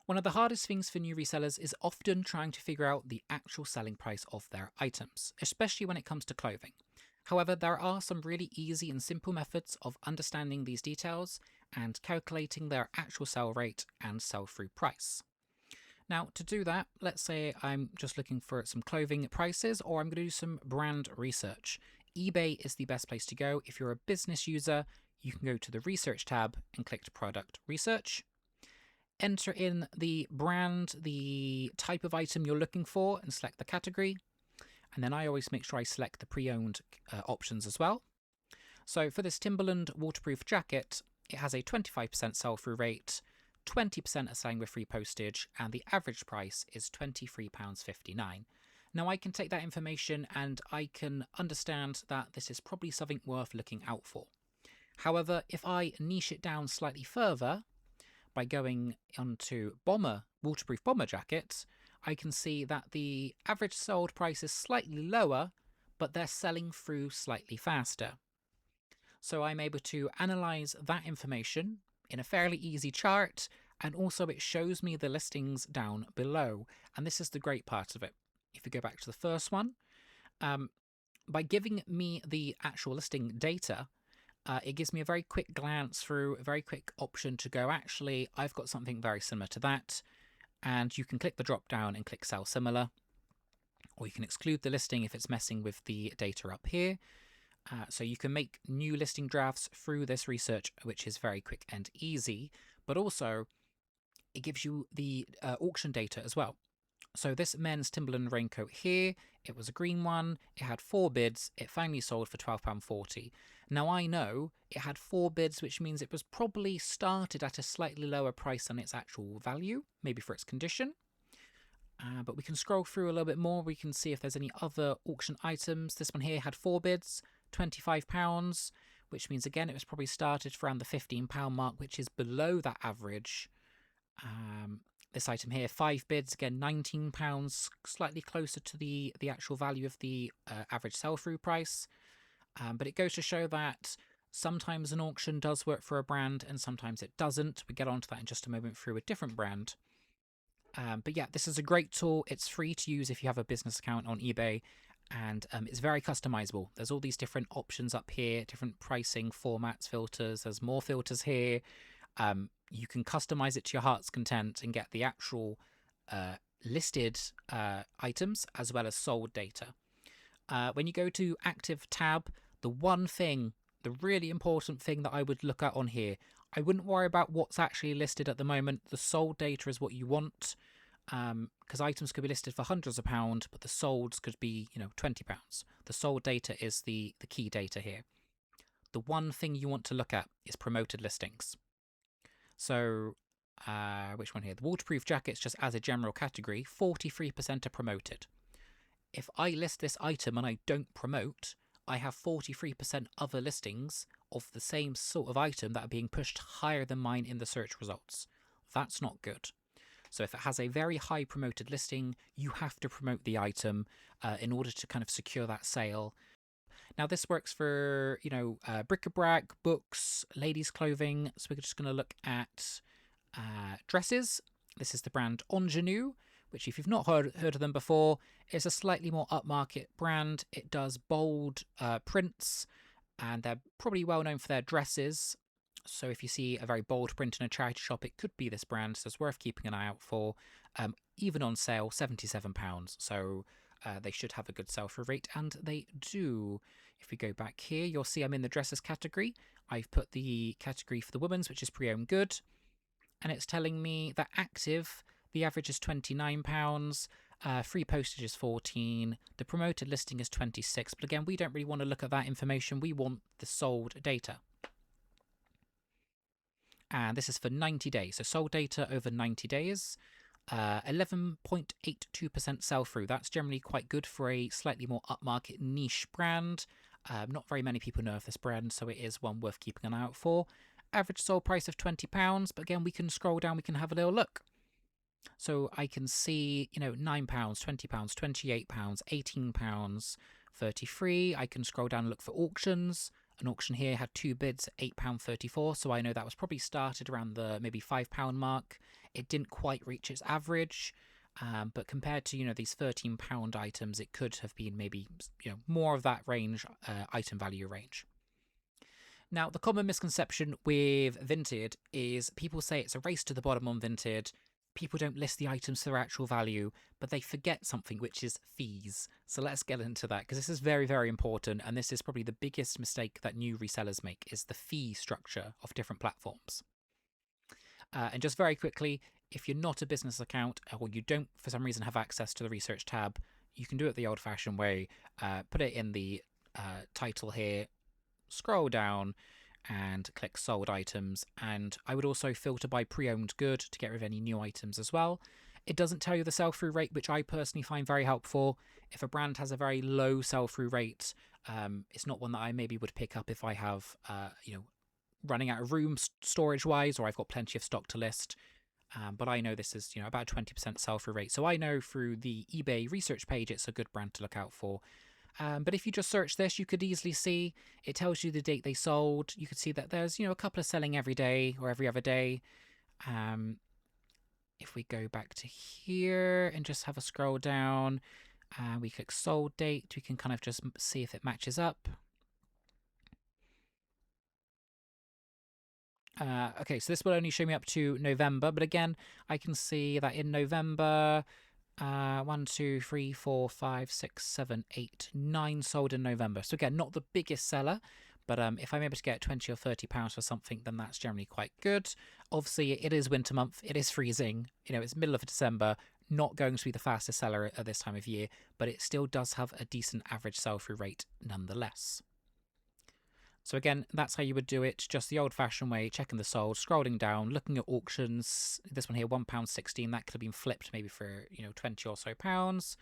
One of the hardest things for new resellers is often trying to figure out the actual selling price of their items, especially when it comes to clothing. However, there are some really easy and simple methods of understanding these details and calculating their actual sell rate and sell through price. Now, to do that, let's say I'm just looking for some clothing prices or I'm going to do some brand research. eBay is the best place to go. If you're a business user, you can go to the research tab and click to product research. Enter in the brand, the type of item you're looking for, and select the category. And then I always make sure I select the pre-owned options as well. So for this Timberland waterproof jacket, it has a 25% sell-through rate, 20% are selling with free postage, and the average price is £23.59. Now I can take that information and I can understand that this is probably something worth looking out for. However, if I niche it down slightly further, by going onto waterproof bomber jackets, I can see that the average sold price is slightly lower, but they're selling through slightly faster. So I'm able to analyze that information in a fairly easy chart, and also it shows me the listings down below. And this is the great part of it. If you go back to the first one, by giving me the actual listing data, it gives me a very quick glance through, a very quick option to go, actually, I've got something very similar to that. And you can click the drop down and click sell similar, or you can exclude the listing if it's messing with the data up here. So you can make new listing drafts through this research, which is very quick and easy, but also it gives you the auction data as well. So this men's Timberland raincoat here, it was a green one, it had 4 bids, it finally sold for £12.40. Now I know it had 4 bids, which means it was probably started at a slightly lower price than its actual value, maybe for its condition. But we can scroll through a little bit more, we can see if there's any other auction items. This one here had 4 bids, £25, which means again it was probably started for around the £15 mark, which is below that average. This item here, 5 bids, again £19, slightly closer to the actual value of the average sell-through price. But it goes to show that sometimes an auction does work for a brand and sometimes it doesn't. We get onto that in just a moment through a different brand. But yeah, this is a great tool. It's free to use if you have a business account on eBay, and it's very customizable. There's all these different options up here, different pricing formats, filters. There's more filters here. You can customize it to your heart's content and get the actual listed items as well as sold data. When you go to active tab, the really important thing that I would look at on here, I wouldn't worry about what's actually listed at the moment. The sold data is what you want, because items could be listed for hundreds of pounds, but the solds could be, £20. The sold data is the key data here. The one thing you want to look at is promoted listings. So, which one here? The waterproof jackets, just as a general category, 43% are promoted. If I list this item and I don't promote, I have 43% other listings of the same sort of item that are being pushed higher than mine in the search results. That's not good. So if it has a very high promoted listing, you have to promote the item in order to kind of secure that sale. Now this works for, bric-a-brac, books, ladies' clothing. So we're just going to look at dresses. This is the brand Ingenue, which if you've not heard of them before, is a slightly more upmarket brand. It does bold prints, and they're probably well known for their dresses. So if you see a very bold print in a charity shop, it could be this brand, so it's worth keeping an eye out for. Even on sale, £77. So they should have a good sell-through rate, and they do. If we go back here, you'll see I'm in the dresses category. I've put the category for the women's, which is pre-owned good, and it's telling me that active, the average is £29, free postage is £14, the promoted listing is £26, but again, we don't really want to look at that information, we want the sold data. And this is for 90 days, so sold data over 90 days. 11.82% sell-through. That's generally quite good for a slightly more upmarket niche brand. Not very many people know of this brand, so it is one worth keeping an eye out for. Average sold price of £20, but again, we can scroll down, we can have a little look. So I can see, £9, £20, £28, £18, £33. I can scroll down and look for auctions. an auction here had 2 bids at £8.34, so I know that was probably started around the maybe £5 mark. It didn't quite reach its average, but compared to, these £13 items, it could have been maybe, more of that range, item value range. Now, the common misconception with Vinted is people say it's a race to the bottom on Vinted. People don't list the items for their actual value, but they forget something, which is fees. So let's get into that, because this is very, very important, and this is probably the biggest mistake that new resellers make, is the fee structure of different platforms. And just very quickly, if you're not a business account or you don't, for some reason, have access to the research tab, you can do it the old-fashioned way. Put it in the title here, scroll down and click sold items, and I would also filter by pre-owned good to get rid of any new items as well. It doesn't tell you the sell-through rate, which I personally find very helpful. If a brand has a very low sell-through rate, it's not one that I maybe would pick up if I have running out of room storage wise, or I've got plenty of stock to list. But I know this is about 20% sell-through rate, so I know through the eBay research page it's a good brand to look out for. But if you just search this, you could easily see it tells you the date they sold. You could see that there's a couple of selling every day or every other day. If we go back to here and just have a scroll down, we click sold date, we can kind of just see if it matches up. Okay, so this will only show me up to November, but again, I can see that in November, 1, 2, 3, 4, 5, 6, 7, 8, 9 sold in November. So again, not the biggest seller, but if I'm able to get £20 or £30 for something, then that's generally quite good. Obviously, it is winter month, it is freezing, it's middle of December, not going to be the fastest seller at this time of year, but it still does have a decent average sell-through rate nonetheless. So again, that's how you would do it, just the old-fashioned way, checking the sold, scrolling down, looking at auctions. This one here, £1.16, that could have been flipped maybe for, 20 or so pounds.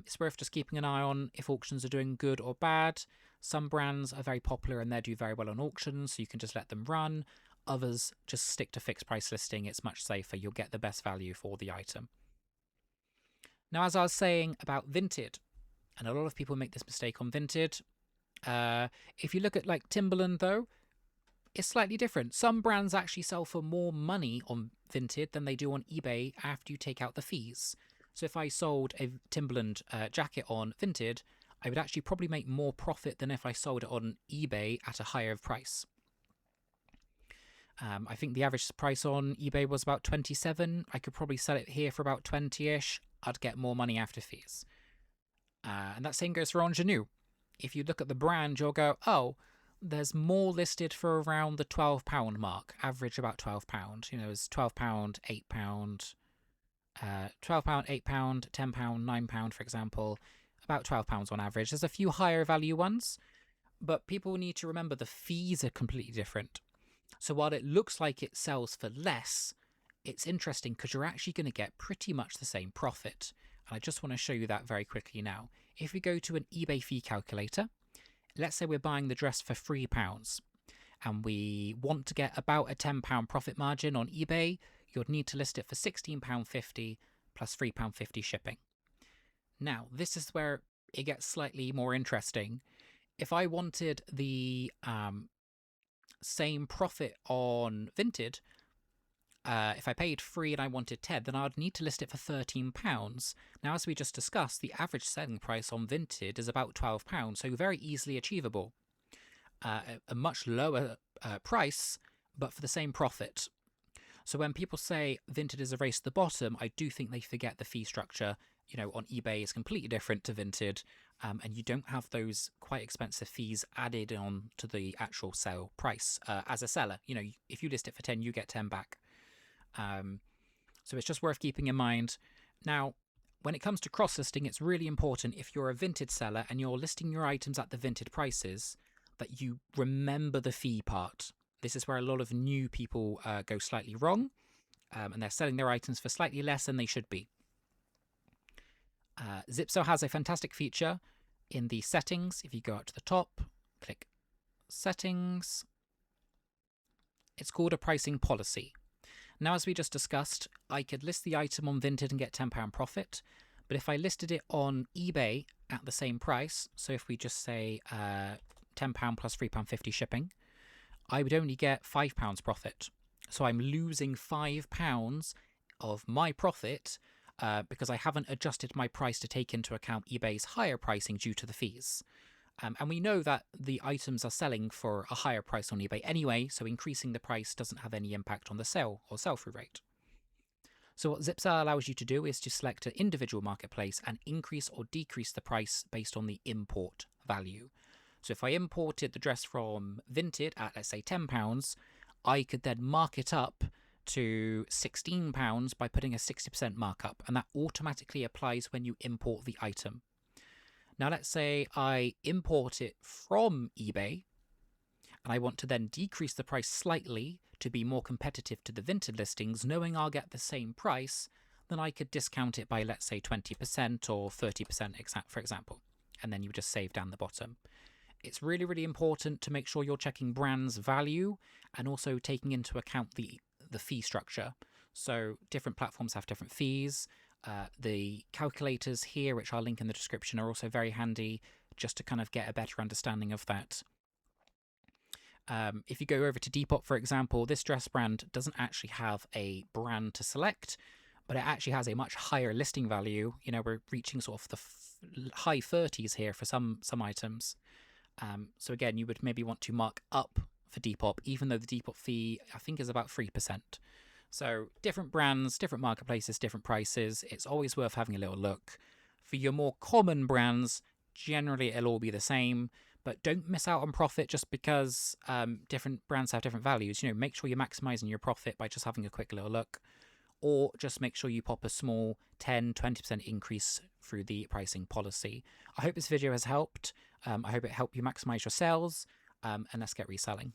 It's worth just keeping an eye on if auctions are doing good or bad. Some brands are very popular and they do very well on auctions, so you can just let them run. Others, just stick to fixed price listing. It's much safer. You'll get the best value for the item. Now, as I was saying about Vinted, and a lot of people make this mistake on Vinted, if you look at like Timberland though, it's slightly different. Some brands actually sell for more money on Vinted than they do on eBay after you take out the fees. So if I sold a Timberland jacket on Vinted, I would actually probably make more profit than if I sold it on eBay at a higher price. I think the average price on eBay was about 27. I could probably sell it here for about 20-ish. I'd get more money after fees. And that same goes for Ingenue. If you look at the brand, you'll go, oh, there's more listed for around the £12 mark, average about £12. It's £12, £8, £12, £8, £10, £9, for example, about £12 on average. There's a few higher value ones, but people need to remember the fees are completely different. So while it looks like it sells for less, it's interesting because you're actually going to get pretty much the same profit. And I just want to show you that very quickly now. If we go to an eBay fee calculator, let's say we're buying the dress for £3 and we want to get about a £10 profit margin on eBay, you'd need to list it for £16.50 plus £3.50 shipping. Now, this is where it gets slightly more interesting. If I wanted the same profit on Vinted, if I paid 3 and I wanted 10, then I'd need to list it for £13. Now, as we just discussed, the average selling price on Vinted is about £12, so very easily achievable. A much lower price, but for the same profit. So when people say Vinted is a race to the bottom, I do think they forget the fee structure. On eBay is completely different to Vinted, and you don't have those quite expensive fees added on to the actual sale price as a seller. If you list it for 10, you get 10 back. So it's just worth keeping in mind. Now, when it comes to cross-listing, it's really important if you're a Vinted seller and you're listing your items at the Vinted prices that you remember the fee part. This is where a lot of new people go slightly wrong, and they're selling their items for slightly less than they should be. Zipso has a fantastic feature in the settings. If you go up to the top, click settings, it's called a pricing policy. Now, as we just discussed, I could list the item on Vinted and get £10 profit, but if I listed it on eBay at the same price, so if we just say £10 £10 plus £3.50 shipping, I would only get £5 profit. So I'm losing £5 of my profit because I haven't adjusted my price to take into account eBay's higher pricing due to the fees. And we know that the items are selling for a higher price on eBay anyway, so increasing the price doesn't have any impact on the sale or sell-through rate. So what Zipsell allows you to do is to select an individual marketplace and increase or decrease the price based on the import value. So if I imported the dress from Vinted at, let's say, £10, I could then mark it up to £16 by putting a 60% markup, and that automatically applies when you import the item. Now, let's say I import it from eBay, and I want to then decrease the price slightly to be more competitive to the Vinted listings, knowing I'll get the same price, then I could discount it by, let's say, 20% or 30%, for example, and then you just save down the bottom. It's really, really important to make sure you're checking brand's value and also taking into account the fee structure. So different platforms have different fees. The calculators here, which I'll link in the description, are also very handy just to kind of get a better understanding of that. If you go over to Depop, for example, this dress brand doesn't actually have a brand to select, but it actually has a much higher listing value. You know, we're reaching sort of the high 30s here for some items. So again, you would maybe want to mark up for Depop, even though the Depop fee, I think, is about 3%. So different brands, different marketplaces, different prices. It's always worth having a little look. For your more common brands, generally it'll all be the same, but don't miss out on profit just because different brands have different values. You know, make sure you're maximizing your profit by just having a quick little look, or just make sure you pop a small 10-20% increase through the pricing policy. I hope this video has helped. I hope it helped you maximize your sales, and let's get reselling.